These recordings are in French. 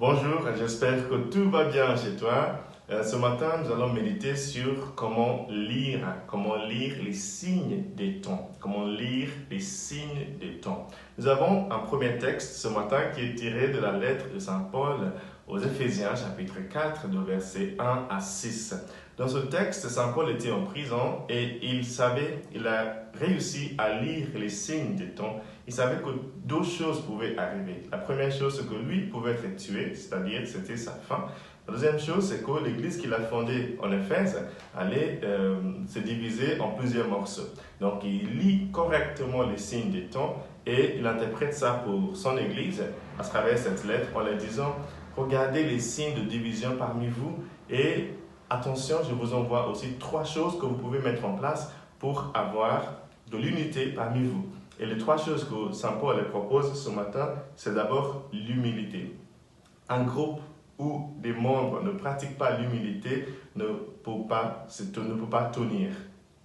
Bonjour, j'espère que tout va bien chez toi. Ce matin, nous allons méditer sur comment lire les signes des temps, comment lire les signes des temps. Nous avons un premier texte ce matin qui est tiré de la lettre de Saint Paul aux Éphésiens, chapitre 4, de versets 1 à 6. Dans ce texte, Saint Paul était en prison et il a réussi à lire les signes des temps. Il savait que deux choses pouvaient arriver. La première chose, c'est que lui pouvait être tué, c'est-à-dire c'était sa fin. La deuxième chose, c'est que l'église qu'il a fondée en Éphèse allait se diviser en plusieurs morceaux. Donc il lit correctement les signes des temps et il interprète ça pour son église à travers cette lettre en leur disant, regardez les signes de division parmi vous et attention, je vous envoie aussi trois choses que vous pouvez mettre en place pour avoir de l'unité parmi vous. Et les trois choses que Saint Paul les propose ce matin, c'est d'abord l'humilité. Un groupe où des membres ne pratiquent pas l'humilité ne peut pas tenir.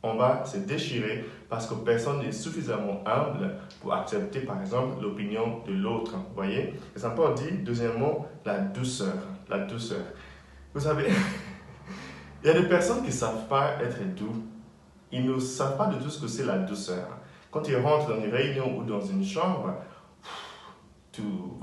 On va se déchirer parce que personne n'est suffisamment humble pour accepter, par exemple, l'opinion de l'autre. Vous voyez? Et Saint Paul dit, deuxièmement, la douceur. La douceur. Vous savez, il y a des personnes qui ne savent pas être doux. Ils ne savent pas du tout ce que c'est la douceur. Quand ils rentrent dans une réunion ou dans une chambre, tout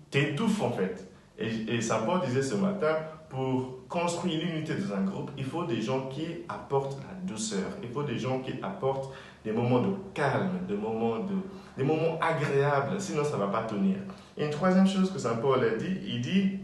t'étouffe en fait. Et Saint Paul disait ce matin, pour construire l'unité dans un groupe, il faut des gens qui apportent la douceur. Il faut des gens qui apportent des moments de calme, des moments agréables, sinon ça ne va pas tenir. Et une troisième chose que Saint Paul a dit, il dit,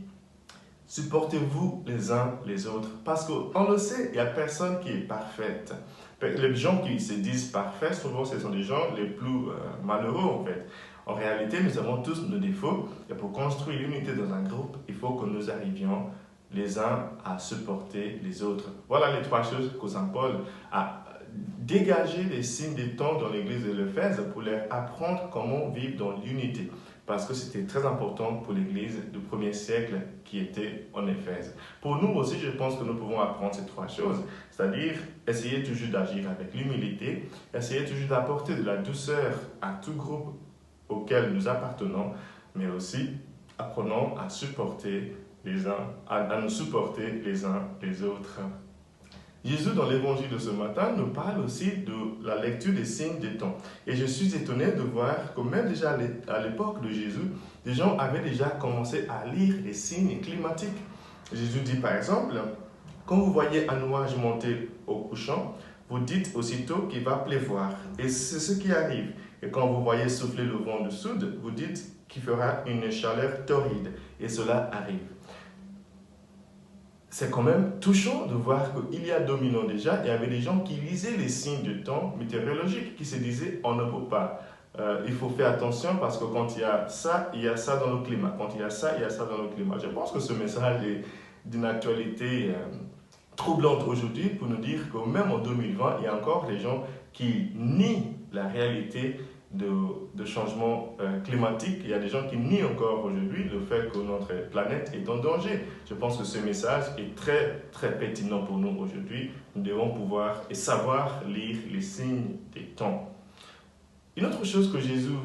supportez-vous les uns les autres. Parce qu'on le sait, il n'y a personne qui est parfaite. Les gens qui se disent parfaits, souvent ce sont des gens les plus malheureux en fait. En réalité, nous avons tous nos défauts et pour construire l'unité dans un groupe, il faut que nous arrivions les uns à supporter les autres. Voilà les trois choses que Saint Paul a dégagé les signes des temps dans l'église de l'Éphèse pour leur apprendre comment vivre dans l'unité. Parce que c'était très important pour l'église du premier siècle qui était en Éphèse. Pour nous aussi, je pense que nous pouvons apprendre ces trois choses, c'est-à-dire essayer toujours d'agir avec l'humilité, essayer toujours d'apporter de la douceur à tout groupe auquel nous appartenons, mais aussi apprenons à supporter à nous supporter les uns les autres. Jésus, dans l'évangile de ce matin, nous parle aussi de la lecture des signes des temps. Et je suis étonné de voir que même déjà à l'époque de Jésus, des gens avaient déjà commencé à lire les signes climatiques. Jésus dit par exemple, quand vous voyez un nuage monter au couchant, vous dites aussitôt qu'il va pleuvoir. Et c'est ce qui arrive. Et quand vous voyez souffler le vent du sud, vous dites qu'il fera une chaleur torride. Et cela arrive. C'est quand même touchant de voir qu'il y a 2000 ans déjà, il y avait des gens qui lisaient les signes du temps météorologique, qui se disaient on ne peut pas. Il faut faire attention parce que quand il y a ça dans le climat. Quand il y a ça, il y a ça dans le climat. Je pense que ce message est d'une actualité troublante aujourd'hui pour nous dire que même en 2020, il y a encore des gens qui nient la réalité de changement climatique. Il y a des gens qui nient encore aujourd'hui le fait que notre planète est en danger. Je pense que ce message est très, très pertinent pour nous aujourd'hui. Nous devons pouvoir et savoir lire les signes des temps. Une autre chose que Jésus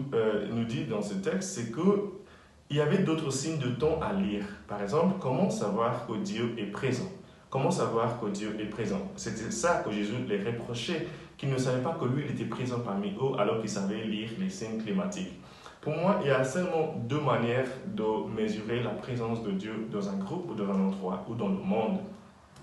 nous dit dans ce texte, c'est qu'il y avait d'autres signes de temps à lire. Par exemple, comment savoir que Dieu est présent? Comment savoir que Dieu est présent? C'était ça que Jésus les reprochait, qu'ils ne savaient pas que lui, il était présent parmi eux alors qu'ils savaient lire les signes climatiques. Pour moi, il y a seulement deux manières de mesurer la présence de Dieu dans un groupe ou dans un endroit ou dans le monde.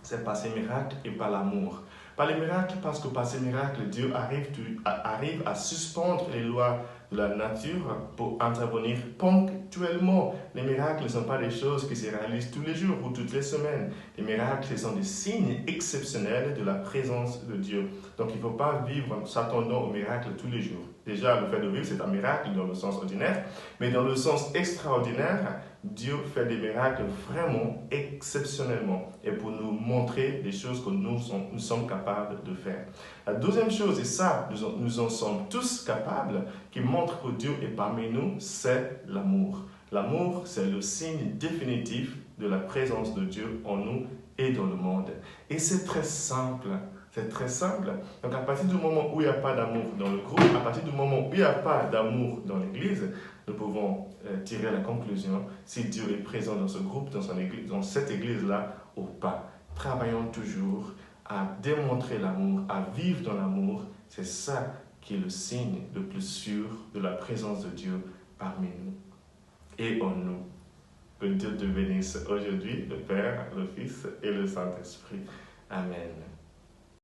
C'est par ses miracles et par l'amour. Par les miracles, parce que par ces miracles, Dieu arrive à suspendre les lois de la nature pour intervenir ponctuellement. Les miracles ne sont pas des choses qui se réalisent tous les jours ou toutes les semaines. Les miracles, ce sont des signes exceptionnels de la présence de Dieu. Donc il ne faut pas vivre en s'attendant aux miracles tous les jours. Déjà, le fait de vivre, c'est un miracle dans le sens ordinaire, mais dans le sens extraordinaire, Dieu fait des miracles vraiment exceptionnellement et pour nous montrer des choses que nous sommes capables de faire. La deuxième chose, et ça, nous en sommes tous capables, qui montre que Dieu est parmi nous, c'est l'amour. L'amour, c'est le signe définitif de la présence de Dieu en nous et dans le monde. Et c'est très simple. C'est très simple. Donc, à partir du moment où il n'y a pas d'amour dans le groupe, à partir du moment où il n'y a pas d'amour dans l'église, nous pouvons tirer la conclusion si Dieu est présent dans ce groupe, dans cette église-là ou pas. Travaillons toujours à démontrer l'amour, à vivre dans l'amour. C'est ça qui est le signe le plus sûr de la présence de Dieu parmi nous et en nous. Que Dieu te bénisse aujourd'hui, le Père, le Fils et le Saint-Esprit. Amen.